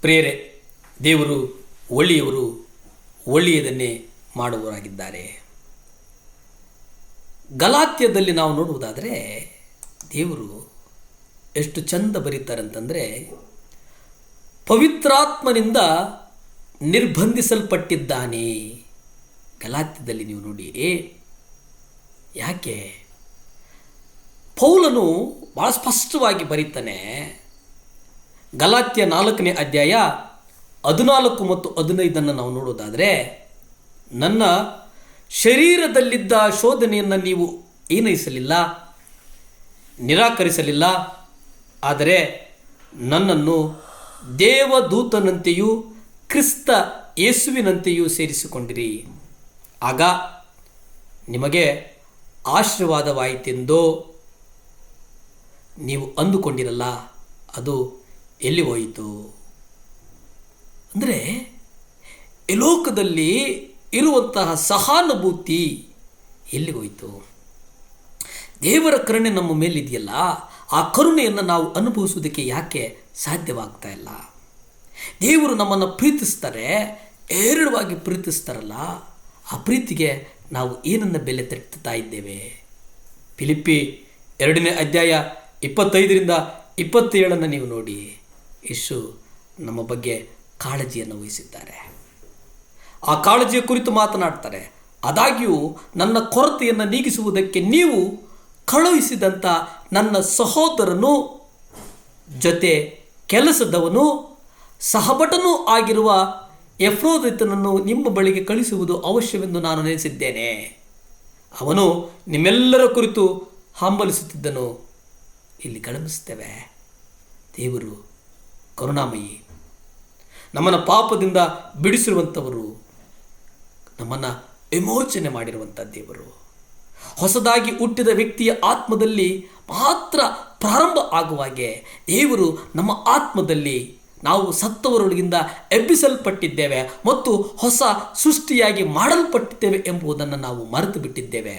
ಪ್ರಿಯರೇ, ದೇವರು ಒಳ್ಳೆಯವರು, ಒಳ್ಳೆಯದನ್ನೇ ಮಾಡುವವರಾಗಿದ್ದಾರೆ. ಗಲಾತ್ಯದಲ್ಲಿ ನಾವು ನೋಡುವುದಾದರೆ ದೇವರು ಎಷ್ಟು ಚಂದ ಬರೀತಾರೆ ಅಂತಂದರೆ, ಪವಿತ್ರಾತ್ಮನಿಂದ ನಿರ್ಬಂಧಿಸಲ್ಪಟ್ಟಿದ್ದಾನೆ. ಗಲಾತ್ಯದಲ್ಲಿ ನೀವು ನೋಡಿ, ಯಾಕೆ ಪೌಲನು ಭಾಳ ಸ್ಪಷ್ಟವಾಗಿ ಬರೀತಾನೆ. ಗಲಾತ್ಯ 4ನೇ ಅಧ್ಯಾಯ 14 ಮತ್ತು 15 ನಾವು ನೋಡೋದಾದರೆ, ನನ್ನ ಶರೀರದಲ್ಲಿದ್ದ ಶೋಧನೆಯನ್ನು ನೀವು ಏನೈಸಲಿಲ್ಲ, ನಿರಾಕರಿಸಲಿಲ್ಲ, ಆದರೆ ನನ್ನನ್ನು ದೇವದೂತನಂತೆಯೂ ಕ್ರಿಸ್ತ ಯೇಸುವಿನಂತೆಯೂ ಸೇರಿಸಿಕೊಂಡಿರಿ. ಆಗ ನಿಮಗೆ ಆಶೀರ್ವಾದವಾಯಿತೆಂದೋ ನೀವು ಅಂದುಕೊಂಡಿರಲ್ಲ, ಅದು ಎಲ್ಲಿ ಹೋಯಿತು? ಅಂದರೆ ಈ ಲೋಕದಲ್ಲಿ ಇರುವಂತಹ ಸಹಾನುಭೂತಿ ಎಲ್ಲಿ ಹೋಯಿತು? ದೇವರ ಕರುಣೆ ನಮ್ಮ ಮೇಲಿದೆಯಲ್ಲ, ಆ ಕರುಣೆಯನ್ನು ನಾವು ಅನುಭವಿಸುವುದಕ್ಕೆ ಯಾಕೆ ಸಾಧ್ಯವಾಗ್ತಾ ಇಲ್ಲ? ದೇವರು ನಮ್ಮನ್ನು ಪ್ರೀತಿಸ್ತಾರೆ, ಹೇರಳವಾಗಿ ಪ್ರೀತಿಸ್ತಾರಲ್ಲ, ಆ ಪ್ರೀತಿಗೆ ನಾವು ಏನನ್ನು ಬೆಲೆ ತೆತ್ತುತ್ತಾ ಇದ್ದೇವೆ? ಫಿಲಿಪ್ಪಿ 2ನೇ ಅಧ್ಯಾಯ 25ರಿಂದ 27 ನೀವು ನೋಡಿ, ಯೇಸು ನಮ್ಮ ಬಗ್ಗೆ ಕಾಳಜಿಯನ್ನು ವಹಿಸಿದ್ದಾರೆ. ಆ ಕಾಳಜಿಯ ಕುರಿತು ಮಾತನಾಡ್ತಾರೆ. ಆದಾಗ್ಯೂ ನನ್ನ ಕೊರತೆಯನ್ನು ನೀಗಿಸುವುದಕ್ಕೆ ನೀವು ಕಳುಹಿಸಿದಂಥ ನನ್ನ ಸಹೋದರನು, ಜೊತೆ ಕೆಲಸದವನು, ಸಹಭಟನೂ ಆಗಿರುವ ಎಫ್ರೋದಿತನನ್ನು ನಿಮ್ಮ ಬಳಿಗೆ ಕಳಿಸುವುದು ಅವಶ್ಯವೆಂದು ನಾನು ನೆನೆಸಿದ್ದೇನೆ. ಅವನು ನಿಮ್ಮೆಲ್ಲರ ಕುರಿತು ಹಂಬಲಿಸುತ್ತಿದ್ದನು. ಇಲ್ಲಿ ಗಮನಿಸ್ತೇವೆ, ದೇವರು ಕರುಣಾಮಯಿ, ನಮ್ಮನ್ನು ಪಾಪದಿಂದ ಬಿಡಿಸಿರುವಂಥವರು, ನಮ್ಮನ್ನು ವಿಮೋಚನೆ ಮಾಡಿರುವಂಥ ದೇವರು. ಹೊಸದಾಗಿ ಹುಟ್ಟಿದ ವ್ಯಕ್ತಿಯ ಆತ್ಮದಲ್ಲಿ ಮಾತ್ರ ಪ್ರಾರಂಭ ಆಗುವಾಗೆ ದೇವರು ನಮ್ಮ ಆತ್ಮದಲ್ಲಿ ನಾವು ಸತ್ತವರೊಳಗಿಂದ ಎಬ್ಬಿಸಲ್ಪಟ್ಟಿದ್ದೇವೆ ಮತ್ತು ಹೊಸ ಸೃಷ್ಟಿಯಾಗಿ ಮಾಡಲ್ಪಟ್ಟಿದ್ದೇವೆ ಎಂಬುದನ್ನು ನಾವು ಮರೆತು ಬಿಟ್ಟಿದ್ದೇವೆ.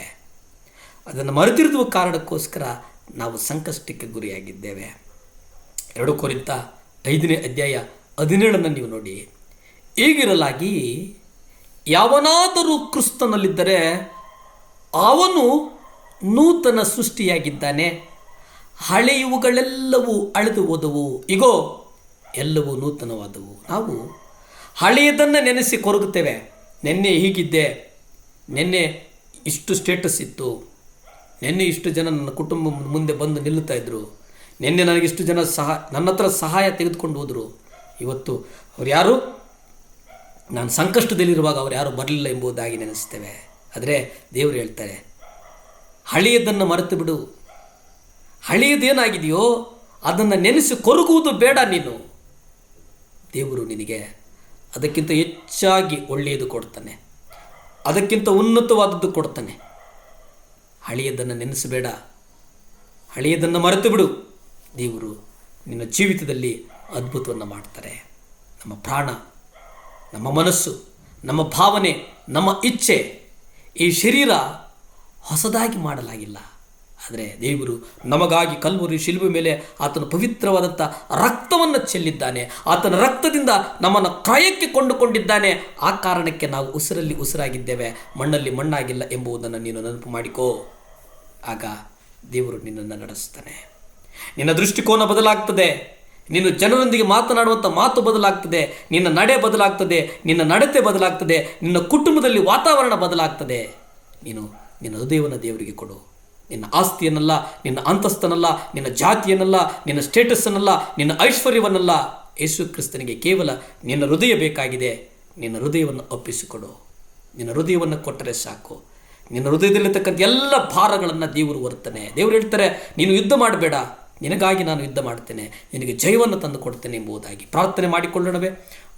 ಅದನ್ನು ಮರೆತಿರುವ ಕಾರಣಕ್ಕೋಸ್ಕರ ನಾವು ಸಂಕಷ್ಟಕ್ಕೆ ಗುರಿಯಾಗಿದ್ದೇವೆ. 2 ಕೊರಿಂಥ 5ನೇ ಅಧ್ಯಾಯ 17 ನೀವು ನೋಡಿ, ಹೀಗಿರಲಾಗಿ ಯಾವನಾದರೂ ಕ್ರಿಸ್ತನಲ್ಲಿದ್ದರೆ ಅವನು ನೂತನ ಸೃಷ್ಟಿಯಾಗಿದ್ದಾನೆ, ಹಳೆಯುವುಗಳೆಲ್ಲವೂ ಅಳೆದು ಹೋದವು, ಇಗೋ ಎಲ್ಲವೂ ನೂತನವಾದವು. ನಾವು ಹಳೆಯದನ್ನು ನೆನೆಸಿ ಕೊರಗುತ್ತೇವೆ. ನಿನ್ನೆ ಹೀಗಿದ್ದೆ, ನಿನ್ನೆ ಇಷ್ಟು ಸ್ಟೇಟಸ್ ಇತ್ತು, ನಿನ್ನೆ ಇಷ್ಟು ಜನ ನನ್ನ ಕುಟುಂಬ ಮುಂದೆ ಬಂದು ನಿಲ್ಲುತ್ತಾ ಇದ್ದರು, ನಿನ್ನೆ ನನಗಿಷ್ಟು ಜನ ನನ್ನ ಹತ್ರ ಸಹಾಯ ತೆಗೆದುಕೊಂಡು ಹೋದರು, ಇವತ್ತು ಅವ್ರು ಯಾರು, ನಾನು ಸಂಕಷ್ಟದಲ್ಲಿರುವಾಗ ಅವ್ರು ಯಾರು ಬರಲಿಲ್ಲ ಎಂಬುದಾಗಿ ನೆನೆಸ್ತೇವೆ. ಆದರೆ ದೇವರು ಹೇಳ್ತಾರೆ, ಹಳೆಯದನ್ನು ಮರೆತು ಬಿಡು. ಹಳೆಯದೇನಾಗಿದೆಯೋ ಅದನ್ನು ನೆನೆಸಿ ಕೊರಗುವುದು ಬೇಡ ನೀನು. ದೇವರು ನಿನಗೆ ಅದಕ್ಕಿಂತ ಹೆಚ್ಚಾಗಿ ಒಳ್ಳೆಯದು ಕೊಡ್ತಾನೆ, ಅದಕ್ಕಿಂತ ಉನ್ನತವಾದದ್ದು ಕೊಡ್ತಾನೆ. ಹಳೆಯದನ್ನು ನೆನೆಸಬೇಡ, ಹಳೆಯದನ್ನು ಮರೆತು ಬಿಡು. ದೇವರು ನಿನ್ನ ಜೀವಿತದಲ್ಲಿ ಅದ್ಭುತವನ್ನು ಮಾಡ್ತಾರೆ. ನಮ್ಮ ಪ್ರಾಣ, ನಮ್ಮ ಮನಸ್ಸು, ನಮ್ಮ ಭಾವನೆ, ನಮ್ಮ ಇಚ್ಛೆ, ಈ ಶರೀರ ಹೊಸದಾಗಿ ಮಾಡಲಾಗಿಲ್ಲ. ಆದರೆ ದೇವರು ನಮಗಾಗಿ ಕಲ್ವರಿ ಶಿಲುಬೆ ಮೇಲೆ ಆತನ ಪವಿತ್ರವಾದಂಥ ರಕ್ತವನ್ನು ಚೆಲ್ಲಿದ್ದಾನೆ. ಆತನ ರಕ್ತದಿಂದ ನಮ್ಮನ್ನು ಕ್ರಯಕ್ಕೆ ಕೊಂಡುಕೊಂಡಿದ್ದಾನೆ. ಆ ಕಾರಣಕ್ಕೆ ನಾವು ಉಸಿರಲ್ಲಿ ಉಸಿರಾಗಿದ್ದೇವೆ, ಮಣ್ಣಲ್ಲಿ ಮಣ್ಣಾಗಿಲ್ಲ ಎಂಬುದನ್ನು ನೀನು ನೆನಪು ಮಾಡಿಕೋ. ಆಗ ದೇವರು ನಿನ್ನನ್ನು ನಡೆಸ್ತಾನೆ. ನಿನ್ನ ದೃಷ್ಟಿಕೋನ ಬದಲಾಗ್ತದೆ, ನೀನು ಜನರೊಂದಿಗೆ ಮಾತನಾಡುವಂಥ ಮಾತು ಬದಲಾಗ್ತದೆ, ನಿನ್ನ ನಡೆ ಬದಲಾಗ್ತದೆ, ನಿನ್ನ ನಡತೆ ಬದಲಾಗ್ತದೆ, ನಿನ್ನ ಕುಟುಂಬದಲ್ಲಿ ವಾತಾವರಣ ಬದಲಾಗ್ತದೆ. ನೀನು ನಿನ್ನ ಹೃದಯವನ್ನು ದೇವರಿಗೆ ಕೊಡು. ನಿನ್ನ ಆಸ್ತಿಯನ್ನಲ್ಲ, ನಿನ್ನ ಅಂತಸ್ತನಲ್ಲ, ನಿನ್ನ ಜಾತಿಯನ್ನಲ್ಲ, ನಿನ್ನ ಸ್ಟೇಟಸ್ಸನ್ನಲ್ಲ, ನಿನ್ನ ಐಶ್ವರ್ಯವನ್ನಲ್ಲ. ಯೇಸು ಕ್ರಿಸ್ತನಿಗೆ ಕೇವಲ ನಿನ್ನ ಹೃದಯ ಬೇಕಾಗಿದೆ. ನಿನ್ನ ಹೃದಯವನ್ನು ಒಪ್ಪಿಸಿಕೊಡು. ನಿನ್ನ ಹೃದಯವನ್ನು ಕೊಟ್ಟರೆ ಸಾಕು. ನಿನ್ನ ಹೃದಯದಲ್ಲಿರ್ತಕ್ಕಂಥ ಎಲ್ಲ ಭಾರಗಳನ್ನು ದೇವರು ಹೊರ್ತಾನೆ. ದೇವರು ಹೇಳ್ತಾರೆ, ನೀನು ಯುದ್ಧ ಮಾಡಬೇಡ, ನಿನಗಾಗಿ ನಾನು ಯುದ್ಧ ಮಾಡ್ತೇನೆ, ನಿನಗೆ ಜಯವನ್ನು ತಂದು ಕೊಡ್ತೇನೆ ಎಂಬುದಾಗಿ. ಪ್ರಾರ್ಥನೆ ಮಾಡಿಕೊಳ್ಳೋಣವೇ?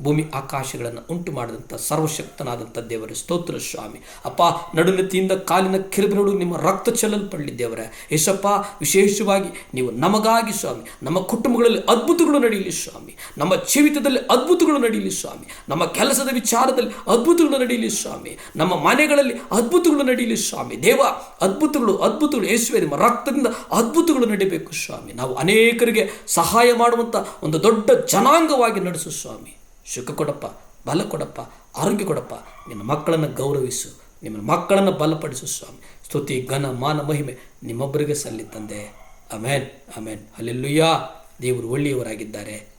ಭೂಮಿ ಆಕಾಶಗಳನ್ನು ಉಂಟು ಮಾಡಿದಂಥ ಸರ್ವಶಕ್ತನಾದಂಥ ದೇವರೇ ಸ್ತೋತ್ರ ಸ್ವಾಮಿ. ಅಪ್ಪ, ನಡುನೆತ್ತಿಯಿಂದ ಕಾಲಿನ ಕಿರುಬಿನೊಳಗೆ ನಿಮ್ಮ ರಕ್ತ ಚೆಲ್ಲಲ್ಪಡಲಿ ದೇವರೇ. ಯೇಸಪ್ಪ, ವಿಶೇಷವಾಗಿ ನೀವು ನಮಗಾಗಿ ಸ್ವಾಮಿ, ನಮ್ಮ ಕುಟುಂಬಗಳಲ್ಲಿ ಅದ್ಭುತಗಳು ನಡೆಯಲಿ ಸ್ವಾಮಿ, ನಮ್ಮ ಜೀವಿತದಲ್ಲಿ ಅದ್ಭುತಗಳು ನಡೆಯಲಿ ಸ್ವಾಮಿ, ನಮ್ಮ ಕೆಲಸದ ವಿಚಾರದಲ್ಲಿ ಅದ್ಭುತಗಳು ನಡೆಯಲಿ ಸ್ವಾಮಿ, ನಮ್ಮ ಮನೆಗಳಲ್ಲಿ ಅದ್ಭುತಗಳು ನಡೆಯಲಿ ಸ್ವಾಮಿ. ದೇವ, ಅದ್ಭುತಗಳು ಯೇಸುವೇ, ನಿಮ್ಮ ರಕ್ತದಿಂದ ಅದ್ಭುತಗಳು ನಡೀಬೇಕು ಸ್ವಾಮಿ. ನಾವು ಅನೇಕರಿಗೆ ಸಹಾಯ ಮಾಡುವಂಥ ಒಂದು ದೊಡ್ಡ ಜನಾಂಗವಾಗಿ ನಡೆಸು ಸ್ವಾಮಿ. ಸುಖ ಕೊಡಪ್ಪ, ಬಲ ಕೊಡಪ್ಪ, ಆರೋಗ್ಯ ಕೊಡಪ್ಪ. ನಿನ್ನ ಮಕ್ಕಳನ್ನು ಗೌರವಿಸು, ನಿಮ್ಮ ಮಕ್ಕಳನ್ನು ಬಲಪಡಿಸು ಸ್ವಾಮಿ. ಸ್ತುತಿ, ಘನ, ಮಾನ, ಮಹಿಮೆ ನಿಮ್ಮೊಬ್ಬರಿಗೆ ಸಲ್ಲಿ ತಂದೆ. ಆಮೇನ್, ಆಮೇನ್, ಹಲ್ಲೆಲೂಯಾ. ದೇವರು ಒಳ್ಳೆಯವರಾಗಿದ್ದಾರೆ.